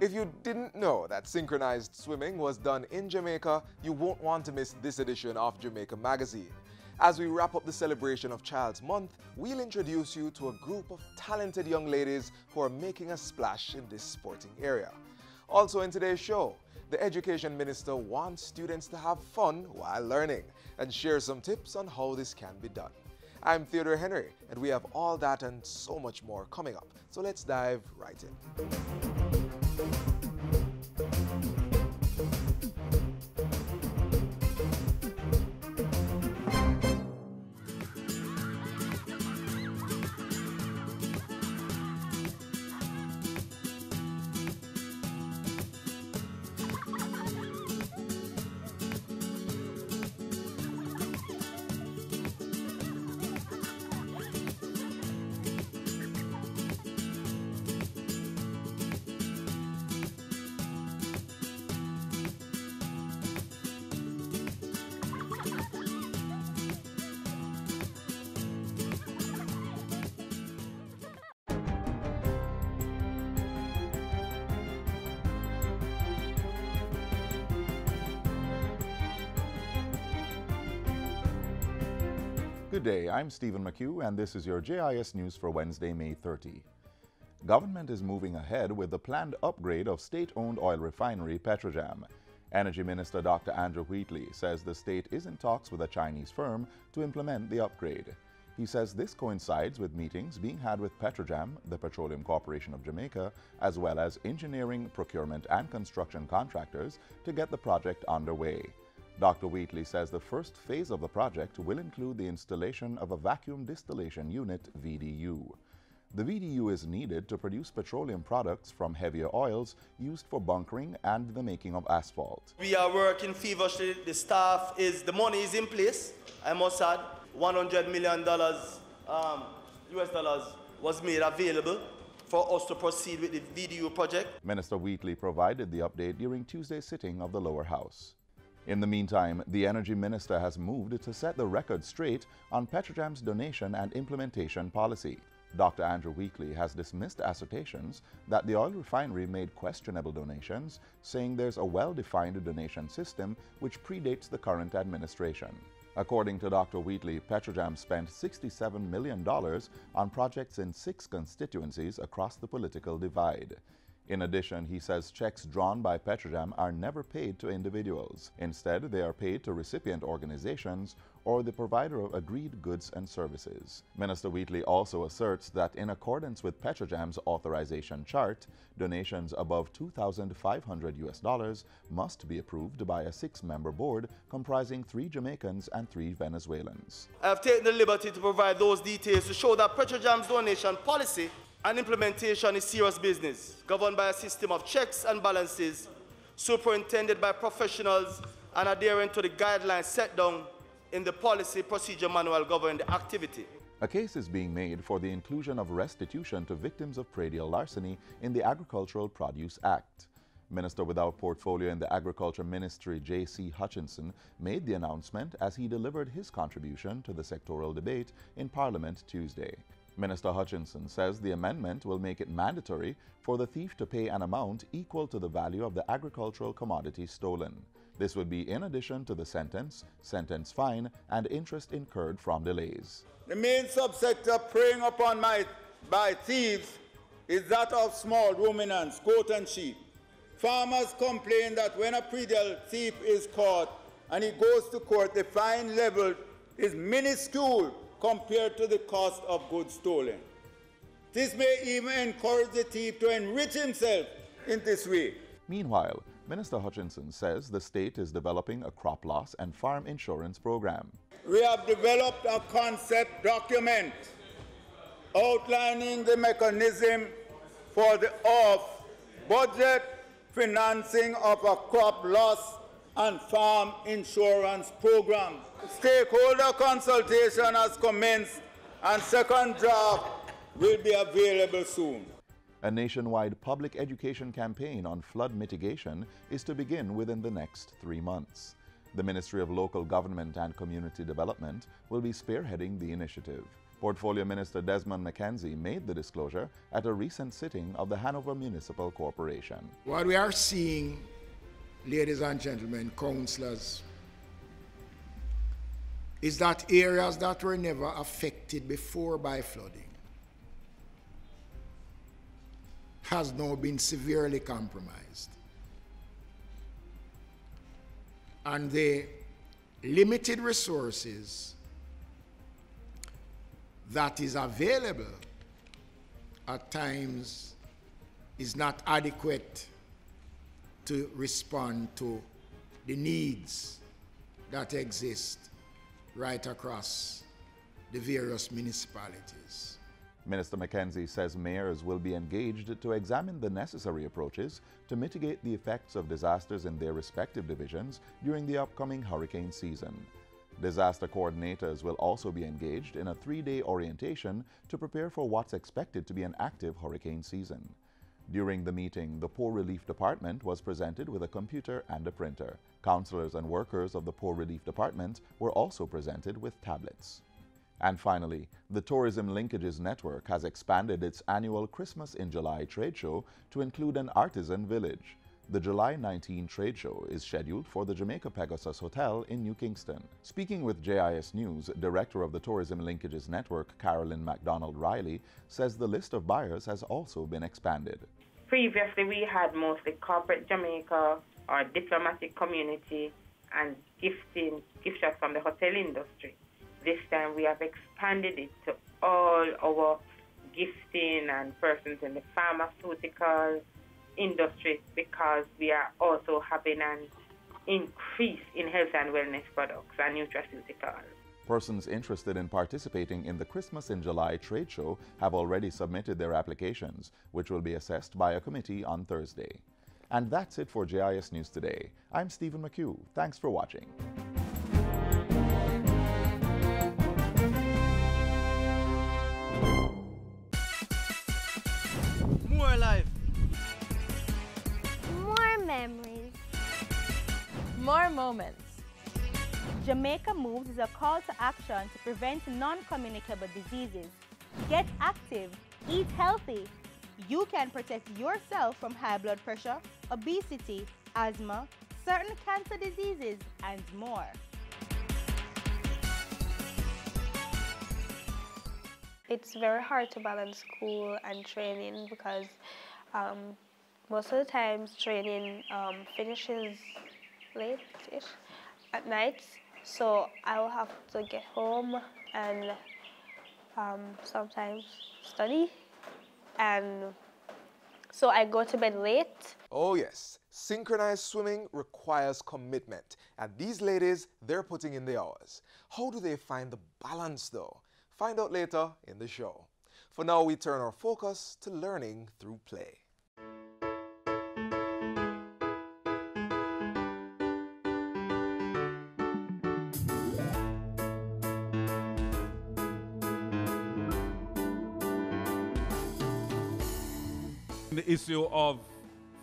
If you didn't know that synchronized swimming was done in Jamaica, you won't want to miss this edition of Jamaica Magazine. As we wrap up the celebration of Child's Month, we'll introduce you to a group of talented young ladies who are making a splash in this sporting area. Also in today's show, the Education Minister wants students to have fun while learning and share some tips on how this can be done. I'm Theodore Henry, and we have all that and so much more coming up. So let's dive right in. Good day, I'm Stephen McHugh, and this is your JIS News for Wednesday, May 30. Government is moving ahead with the planned upgrade of state-owned oil refinery Petrojam. Energy Minister Dr. Andrew Wheatley says the state is in talks with a Chinese firm to implement the upgrade. He says this coincides with meetings being had with Petrojam, the Petroleum Corporation of Jamaica, as well as engineering, procurement, and construction contractors to get the project underway. Dr. Wheatley says the first phase of the project will include the installation of a vacuum distillation unit, VDU. The VDU is needed to produce petroleum products from heavier oils used for bunkering and the making of asphalt. We are working feverishly. The the money is in place. I must add, $100 million US dollars was made available for us to proceed with the VDU project. Minister Wheatley provided the update during Tuesday's sitting of the lower house. In the meantime, the Energy Minister has moved to set the record straight on Petrojam's donation and implementation policy. Dr. Andrew Wheatley has dismissed assertions that the oil refinery made questionable donations, saying there's a well-defined donation system which predates the current administration. According to Dr. Wheatley, Petrojam spent $67 million on projects in 6 constituencies across the political divide. In addition, he says checks drawn by Petrojam are never paid to individuals. Instead, they are paid to recipient organizations or the provider of agreed goods and services. Minister Wheatley also asserts that in accordance with Petrojam's authorization chart, donations above $2,500 US must be approved by a 6-member board comprising 3 Jamaicans and 3 Venezuelans. I have taken the liberty to provide those details to show that Petrojam's donation policy and implementation is serious business, governed by a system of checks and balances, superintended by professionals and adhering to the guidelines set down in the policy procedure manual governing the activity. A case is being made for the inclusion of restitution to victims of predial larceny in the Agricultural Produce Act. Minister without portfolio in the Agriculture Ministry, J.C. Hutchinson, made the announcement as he delivered his contribution to the sectoral debate in Parliament Tuesday. Minister Hutchinson says the amendment will make it mandatory for the thief to pay an amount equal to the value of the agricultural commodity stolen. This would be in addition to the sentence fine, and interest incurred from delays. The main subsector preying upon by thieves is that of small ruminants, goat and sheep. Farmers complain that when a predial thief is caught and he goes to court, the fine level is minuscule compared to the cost of goods stolen. This may even encourage the thief to enrich himself in this way. Meanwhile, Minister Hutchinson says the state is developing a crop loss and farm insurance program. We have developed a concept document outlining the mechanism for the budget financing of a crop loss and farm insurance program. Stakeholder consultation has commenced and second draft will be available soon. A nationwide public education campaign on flood mitigation is to begin within the next 3 months. The Ministry of Local Government and Community Development will be spearheading the initiative. Portfolio Minister Desmond McKenzie made the disclosure at a recent sitting of the Hanover Municipal Corporation. What we are seeing, ladies and gentlemen, councillors, is that areas that were never affected before by flooding has now been severely compromised. And the limited resources that is available at times is not adequate to respond to the needs that exist right across the various municipalities. Minister McKenzie says mayors will be engaged to examine the necessary approaches to mitigate the effects of disasters in their respective divisions during the upcoming hurricane season. Disaster coordinators will also be engaged in a 3-day orientation to prepare for what's expected to be an active hurricane season. During the meeting, the Poor Relief Department was presented with a computer and a printer. Councillors and workers of the Poor Relief Department were also presented with tablets. And finally, the Tourism Linkages Network has expanded its annual Christmas in July trade show to include an artisan village. The July 19 trade show is scheduled for the Jamaica Pegasus Hotel in New Kingston. Speaking with JIS News, Director of the Tourism Linkages Network, Carolyn MacDonald-Riley, says the list of buyers has also been expanded. Previously, we had mostly corporate Jamaica or diplomatic community and gift shops from the hotel industry. This time, we have expanded it to all our gifting and persons in the pharmaceutical industry, because we are also having an increase in health and wellness products and nutraceuticals. Persons interested in participating in the Christmas in July trade show have already submitted their applications, which will be assessed by a committee on Thursday. And that's it for JIS News Today. I'm Stephen McHugh. Thanks for watching. More life. More memories. More moments. Jamaica Moves is a call to action to prevent non-communicable diseases. Get active, eat healthy. You can protect yourself from high blood pressure, obesity, asthma, certain cancer diseases, and more. It's very hard to balance school and training because most of the times training finishes late-ish at night. So I will have to get home and sometimes study. And so I go to bed late. Oh yes, synchronized swimming requires commitment. And these ladies, they're putting in the hours. How do they find the balance though? Find out later in the show. For now, we turn our focus to learning through play. The issue of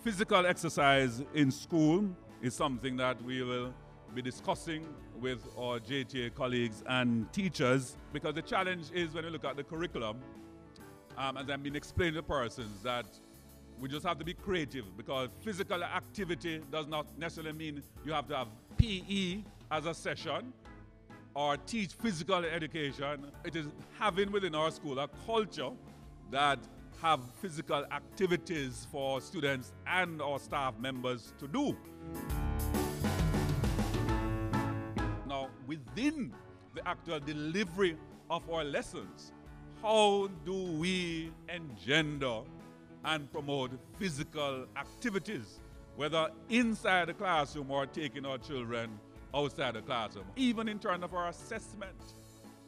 physical exercise in school is something that we will be discussing with our JTA colleagues and teachers, because the challenge is when we look at the curriculum, as I've been explaining to persons, that we just have to be creative, because physical activity does not necessarily mean you have to have PE as a session or teach physical education. It is having within our school a culture that have physical activities for students and our staff members to do. Now, within the actual delivery of our lessons, how do we engender and promote physical activities, whether inside the classroom or taking our children outside the classroom, even in terms of our assessment,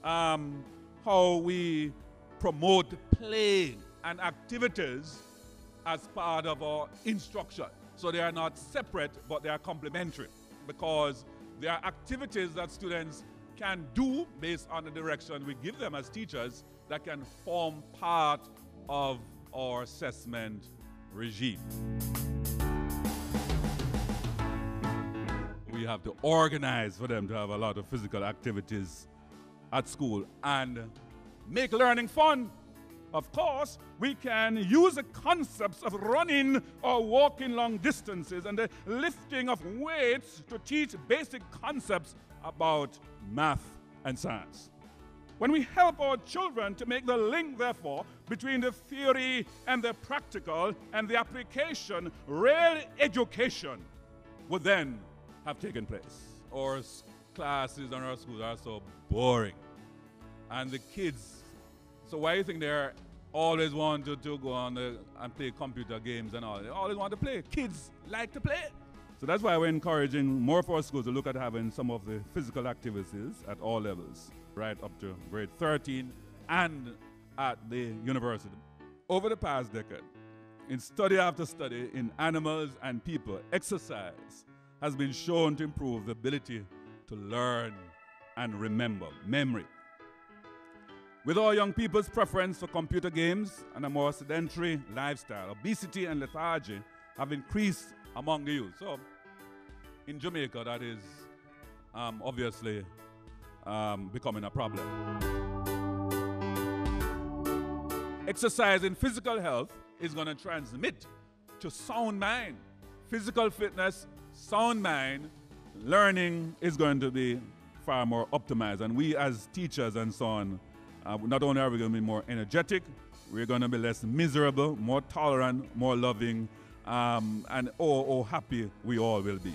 how we promote play and activities as part of our instruction. So they are not separate, but they are complementary, because there are activities that students can do based on the direction we give them as teachers that can form part of our assessment regime. we have to organize for them to have a lot of physical activities at school and make learning fun. Of course, we can use the concepts of running or walking long distances and the lifting of weights to teach basic concepts about math and science. When we help our children to make the link, therefore, between the theory and the practical and the application, real education would then have taken place. Our classes and our schools are so boring. And the kids, so why do you think they're always wanted to go on and play computer games and all? They always want to play. Kids like to play. So that's why we're encouraging more of our schools to look at having some of the physical activities at all levels, right up to grade 13 and at the university. Over the past decade, in study after study in animals and people, exercise has been shown to improve the ability to learn and remember, memory. With our young people's preference for computer games and a more sedentary lifestyle, obesity and lethargy have increased among the youth. So, in Jamaica, that is obviously becoming a problem. Exercising physical health is going to transmit to sound mind. Physical fitness, sound mind, learning is going to be far more optimized. And we as teachers and so on, not only are we going to be more energetic, we're going to be less miserable, more tolerant, more loving, and oh, happy we all will be.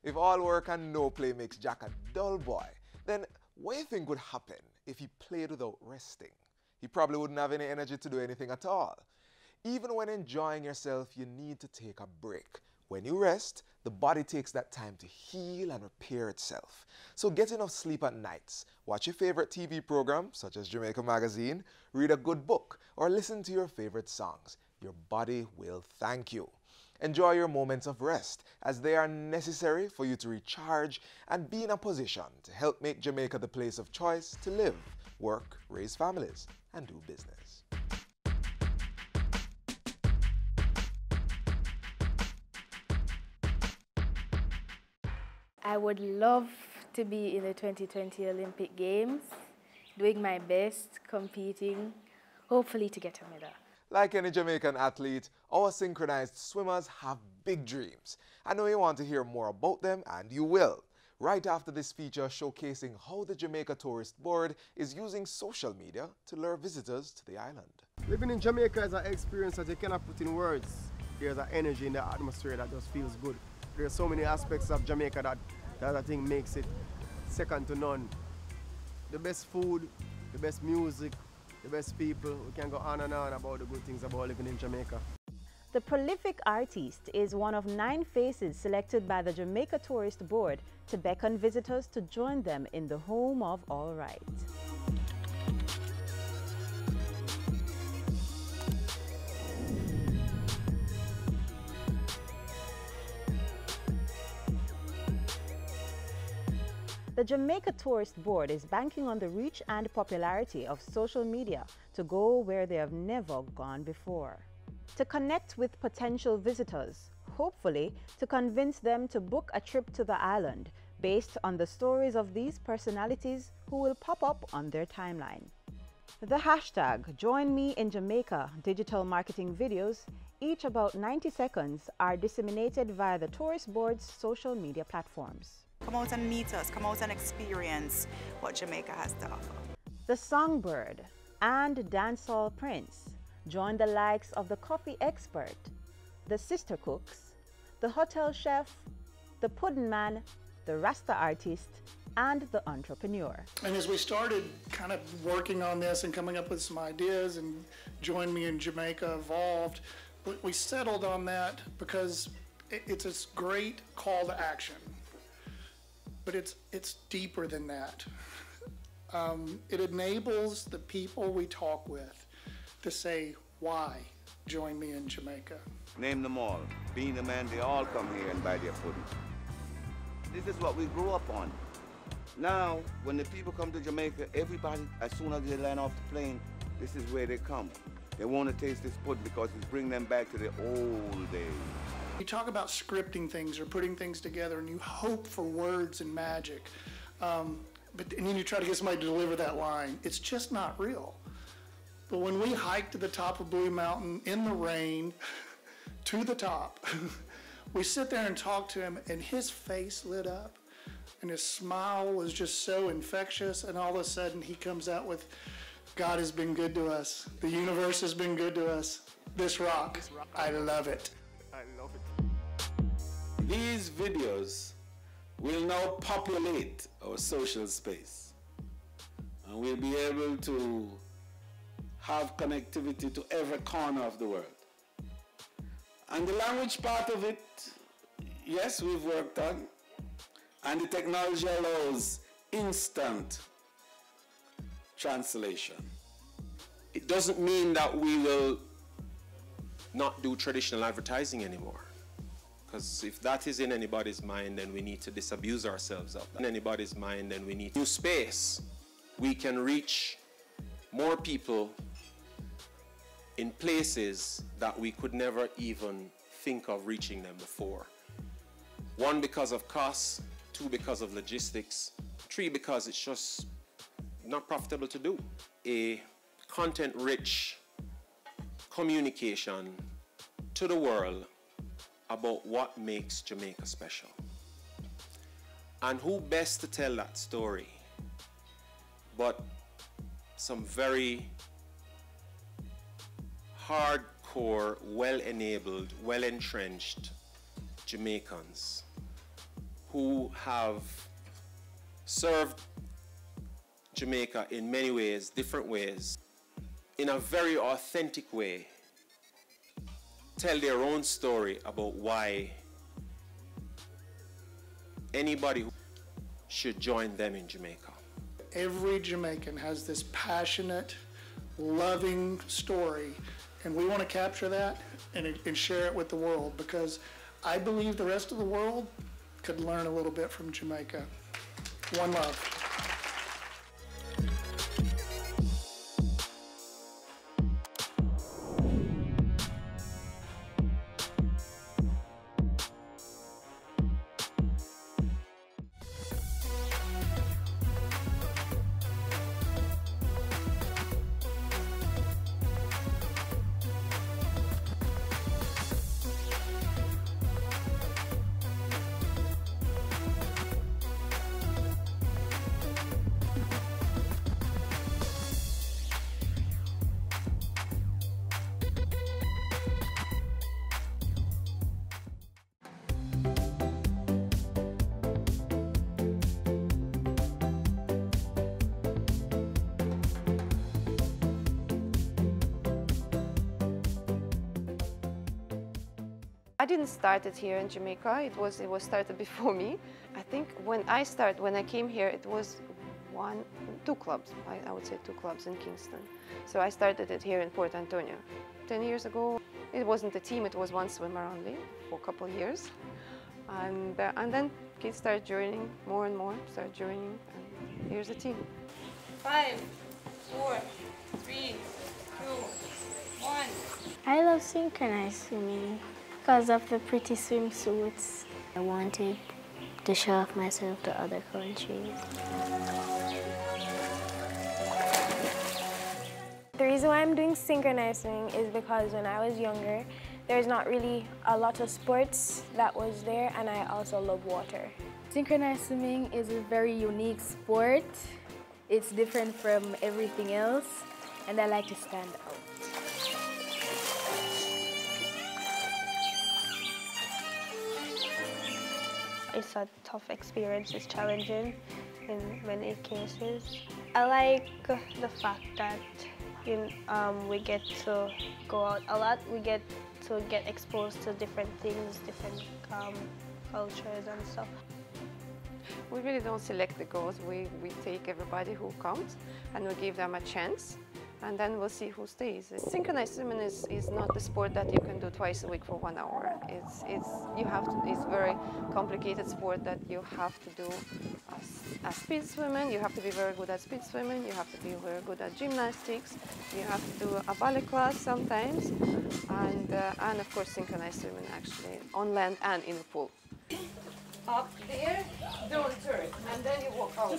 If all work and no play makes Jack a dull boy, then what do you think would happen if he played without resting? He probably wouldn't have any energy to do anything at all. Even when enjoying yourself, you need to take a break. When you rest, the body takes that time to heal and repair itself. So get enough sleep at nights. Watch your favorite TV program, such as Jamaica Magazine, read a good book, or listen to your favorite songs. Your body will thank you. Enjoy your moments of rest, as they are necessary for you to recharge and be in a position to help make Jamaica the place of choice to live, work, raise families, and do business. I would love to be in the 2020 Olympic Games, doing my best, competing, hopefully to get a medal. Like any Jamaican athlete, our synchronized swimmers have big dreams. I know you want to hear more about them, and you will. Right after this feature showcasing how the Jamaica Tourist Board is using social media to lure visitors to the island. Living in Jamaica is an experience that you cannot put in words. There's an energy in the atmosphere that just feels good. There's so many aspects of Jamaica that I think makes it second to none. The best food, the best music, the best people. We can go on and on about the good things about living in Jamaica. The prolific artist is one of 9 faces selected by the Jamaica Tourist Board to beckon visitors to join them in the home of all right. The Jamaica Tourist Board is banking on the reach and popularity of social media to go where they have never gone before. To connect with potential visitors, hopefully to convince them to book a trip to the island based on the stories of these personalities who will pop up on their timeline. The hashtag Join Me in Jamaica digital marketing videos, each about 90 seconds, are disseminated via the Tourist Board's social media platforms. Come out and meet us, come out and experience what Jamaica has to offer. The Songbird and Dancehall Prince join the likes of the coffee expert, the sister cooks, the hotel chef, the pudding man, the Rasta artist, and the entrepreneur. And as we started kind of working on this and coming up with some ideas, and Join Me in Jamaica evolved, we settled on that because it's a great call to action. But it's deeper than that. It enables the people we talk with to say, why join me in Jamaica? name them all. Being the man, they all come here and buy their pudding. This is what we grew up on. Now, when the people come to Jamaica, everybody, as soon as they land off the plane, this is where they come. They want to taste this pudding because it's bringing them back to the old days. You talk about scripting things or putting things together and you hope for words and magic. And then you try to get somebody to deliver that line. It's just not real. But when we hiked to the top of Blue Mountain in the rain, to the top, we sit there and talk to him and his face lit up and his smile was just so infectious, and all of a sudden he comes out with, God has been good to us. The universe has been good to us. This rock, I love it. I love it. These videos will now populate our social space, and we'll be able to have connectivity to every corner of the world. And the language part of it, yes, we've worked on, and the technology allows instant translation. It doesn't mean that we will not do traditional advertising anymore. Because if that is in anybody's mind, then we need to disabuse ourselves of that. In anybody's mind, then we need new space. We can reach more people in places that we could never even think of reaching them before. 1, because of costs, 2, because of logistics, 3, because it's just not profitable to do. A content-rich communication to the world about what makes Jamaica special. And who best to tell that story but some very hardcore, well-enabled, well-entrenched Jamaicans who have served Jamaica in many ways, different ways, in a very authentic way, tell their own story about why anybody should join them in Jamaica. Every Jamaican has this passionate, loving story, and we want to capture that and share it with the world, because I believe the rest of the world could learn a little bit from Jamaica. One love. I didn't start it here in Jamaica. It was started before me. I think when I came here, it was 2 clubs. I would say 2 clubs in Kingston. So I started it here in Port Antonio. 10 years ago, it wasn't a team. It was 1 swimmer only for a couple of years, and then kids started joining more and more. Started joining, and here's the team. 5, 4, 3, 2, 1. I love synchronized swimming because of the pretty swimsuits. I wanted to show off myself to other countries. The reason why I'm doing synchronized swimming is because when I was younger, there's not really a lot of sports that was there, and I also love water. Synchronized swimming is a very unique sport. It's different from everything else, and I like to stand out. It's a tough experience, it's challenging in many cases. I like the fact that we get to go out a lot, we get to get exposed to different things, different cultures and stuff. We really don't select the girls. We take everybody who comes and we give them a chance and then we'll see who stays. Synchronized swimming is not the sport that you can do twice a week for 1 hour. It's very complicated sport that you have to do as speed swimming. You have to be very good at speed swimming. You have to be very good at gymnastics. You have to do a ballet class sometimes, and of course synchronized swimming actually on land and in the pool. Up there, don't turn, and then you walk out.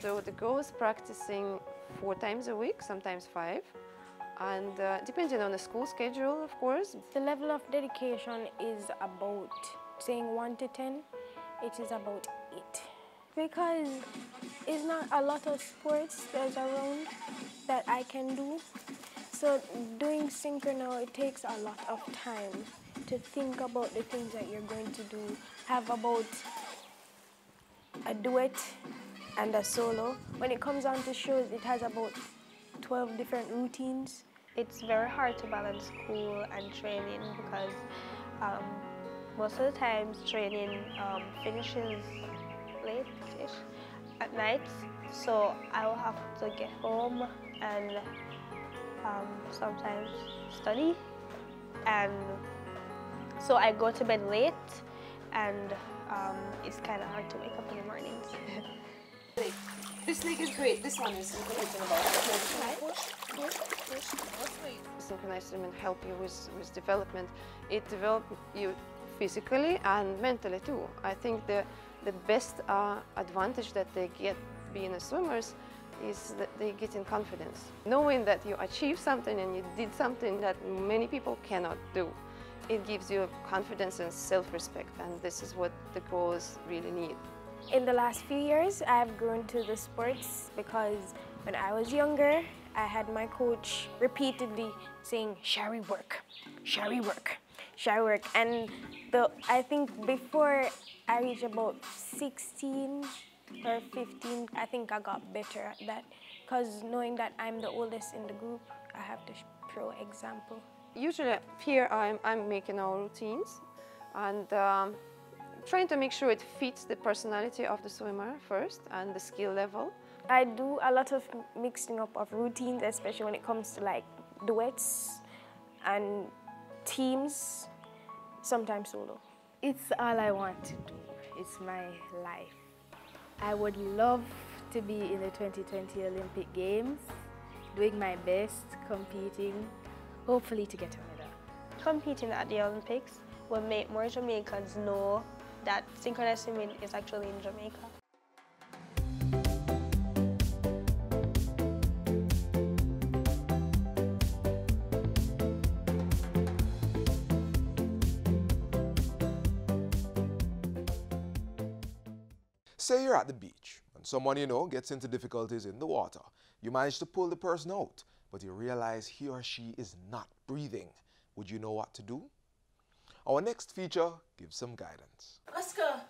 So the goal is practicing 4 times a week, sometimes 5, and depending on the school schedule, of course. The level of dedication is about, saying 1 to 10, it is about 8. Because it's not a lot of sports there's around that I can do. So doing synchro, it takes a lot of time to think about the things that you're going to do. Have about a duet and a solo. When it comes on to shows, it has about 12 different routines. It's very hard to balance school and training because most of the times training finishes late-ish at night. So I will have to get home and sometimes study. And so I go to bed late, and it's kind of hard to wake up in the mornings. This leg is great. This one is about. Synchronized swimming help you with development. It develops you physically and mentally too. I think the best advantage that they get being a swimmers is that they get in confidence. Knowing that you achieved something and you did something that many people cannot do. It gives you confidence and self-respect, and this is what the girls really need. In the last few years, I've grown to the sports because when I was younger, I had my coach repeatedly saying, "Shall we work? Shall we work? Shall we work?" And I think before I reached about 16 or 15, I think I got better at that because knowing that I'm the oldest in the group, I have to show example. Usually here I'm making our routines and trying to make sure it fits the personality of the swimmer first and the skill level. I do a lot of mixing up of routines, especially when it comes to like duets and teams, sometimes solo. It's all I want to do. It's my life. I would love to be in the 2020 Olympic Games, doing my best, competing, hopefully to get a medal. Competing at the Olympics will make more Jamaicans know that synchronized swimming is actually in Jamaica. Say you're at the beach and someone you know gets into difficulties in the water. You manage to pull the person out, but you realize he or she is not breathing. Would you know what to do? Our next feature gives some guidance. Oscar!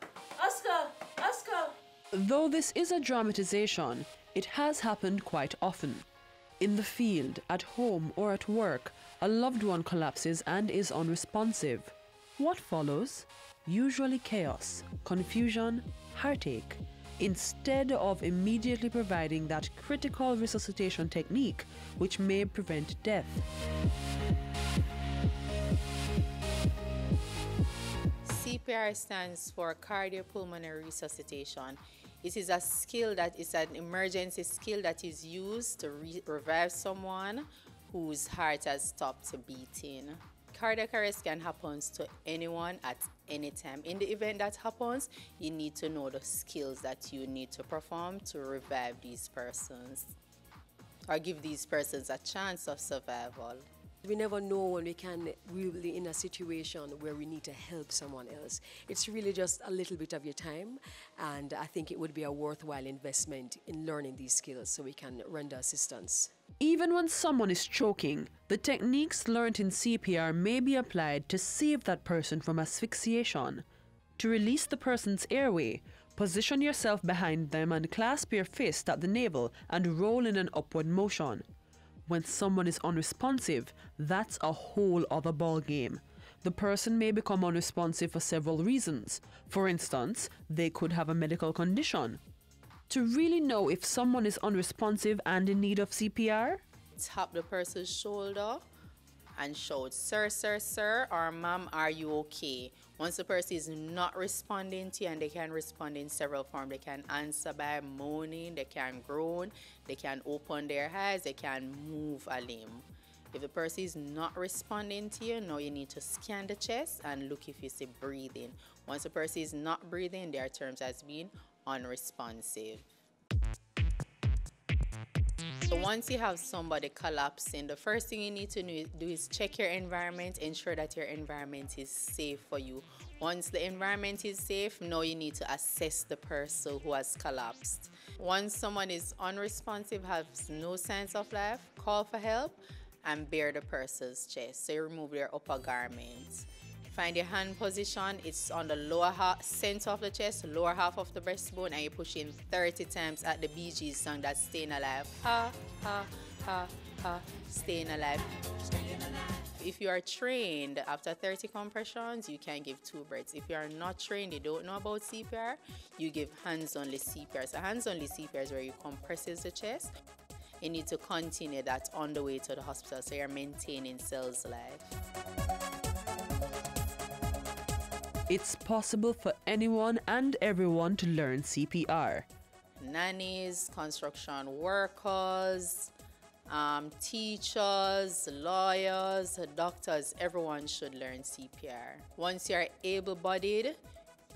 Oscar! Oscar! Though this is a dramatization, it has happened quite often. In the field, at home or at work, a loved one collapses and is unresponsive. What follows? Usually chaos, confusion, heartache, instead of immediately providing that critical resuscitation technique which may prevent death. CPR stands for cardiopulmonary resuscitation. It is a skill that is an emergency skill that is used to revive someone whose heart has stopped beating. Cardiac arrest can happen to anyone at any time. In the event that happens, you need to know the skills that you need to perform to revive these persons or give these persons a chance of survival. We never know when we can really in a situation where we need to help someone else. It's really just a little bit of your time, and I think it would be a worthwhile investment in learning these skills so we can render assistance. Even when someone is choking, the techniques learned in CPR may be applied to save that person from asphyxiation. To release the person's airway, position yourself behind them and clasp your fist at the navel and roll in an upward motion. When someone is unresponsive, that's a whole other ballgame. The person may become unresponsive for several reasons. For instance, they could have a medical condition. To really know if someone is unresponsive and in need of CPR, tap the person's shoulder and shout, "Sir, sir, sir," or "Ma'am, are you okay?" Once the person is not responding to you, and they can respond in several forms. They can answer by moaning, they can groan, they can open their eyes, they can move a limb. If the person is not responding to you, now you need to scan the chest and look if you see breathing. Once the person is not breathing, they are termed as being unresponsive. So once you have somebody collapsing, the first thing you need to do is check your environment, ensure that your environment is safe for you. Once the environment is safe, now you need to assess the person who has collapsed. Once someone is unresponsive, has no signs of life, call for help and bare the person's chest. So you remove their upper garments. Find your hand position. It's on the lower half, center of the chest, lower half of the breastbone, and you push in 30 times at the Bee Gees song, that's Staying Alive. Ha, ha, ha, ha, staying alive. If you are trained, after 30 compressions, you can give 2 breaths. If you are not trained, you don't know about CPR, you give hands-only CPR. So hands-only CPR is where you compresses the chest. You need to continue that on the way to the hospital, so you're maintaining cells life. It's possible for anyone and everyone to learn CPR. Nannies, construction workers, teachers, lawyers, doctors, everyone should learn CPR. Once you're able-bodied,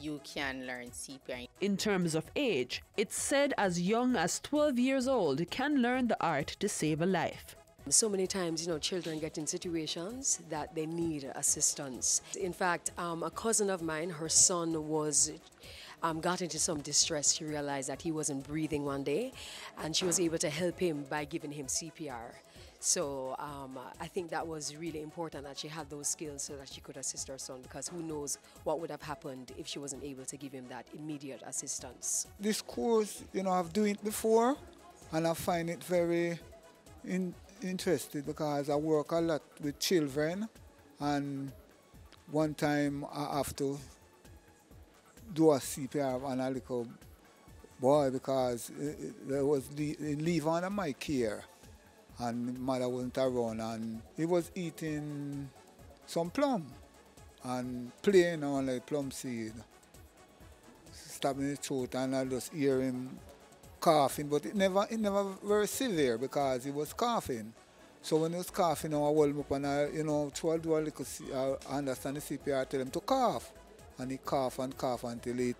you can learn CPR. In terms of age, it's said as young as 12 years old can learn the art to save a life. So many times, children get in situations that they need assistance. In fact, a cousin of mine, her son got into some distress. She realized that he wasn't breathing one day, and she was able to help him by giving him CPR. So I think that was really important that she had those skills so that she could assist her son, because who knows what would have happened if she wasn't able to give him that immediate assistance. This course, I've done it before, and I find it very interested because I work a lot with children, and one time I have to do a CPR on a little boy because there was leave under my care and mother wasn't around, and he was eating some plum and playing on like plum seed, stabbing his throat, and I just hear him coughing, but it never very severe because he was coughing. So when he was coughing, I hold him up and I, try to do a little, I understand the CPR, tell him to cough. And he cough and cough until it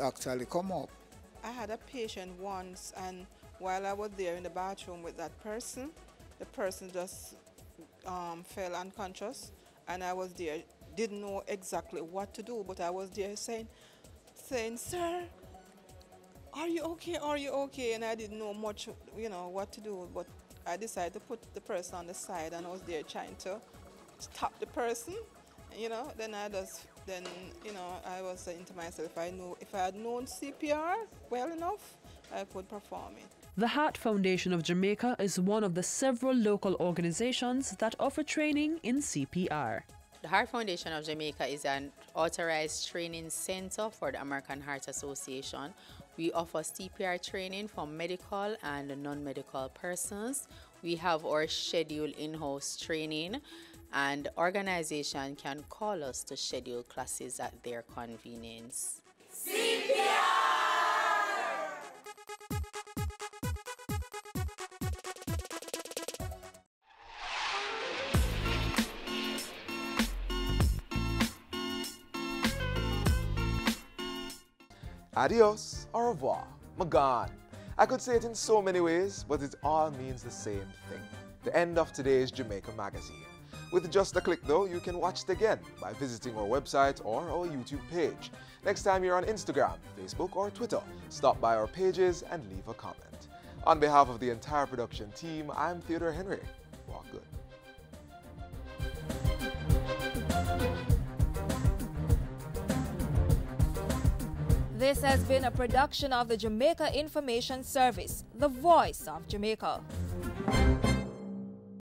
actually come up. I had a patient once, and while I was there in the bathroom with that person, the person just fell unconscious, and I was there, didn't know exactly what to do, but I was there saying, "Sir, are you okay? Are you okay?" And I didn't know much, what to do, but I decided to put the person on the side, and I was there trying to stop the person, then I was saying to myself, if I had known CPR well enough, I could perform it. The Heart Foundation of Jamaica is one of the several local organizations that offer training in CPR. The Heart Foundation of Jamaica is an authorized training center for the American Heart Association. We offer CPR training for medical and non-medical persons. We have our scheduled in-house training, and organization can call us to schedule classes at their convenience. CPR! Adios, au revoir, Magan. I could say it in so many ways, but it all means the same thing. The end of today's Jamaica Magazine. With just a click though, you can watch it again by visiting our website or our YouTube page. Next time you're on Instagram, Facebook or Twitter, stop by our pages and leave a comment. On behalf of the entire production team, I'm Theodore Henry. Walk good. This has been a production of the Jamaica Information Service, the voice of Jamaica.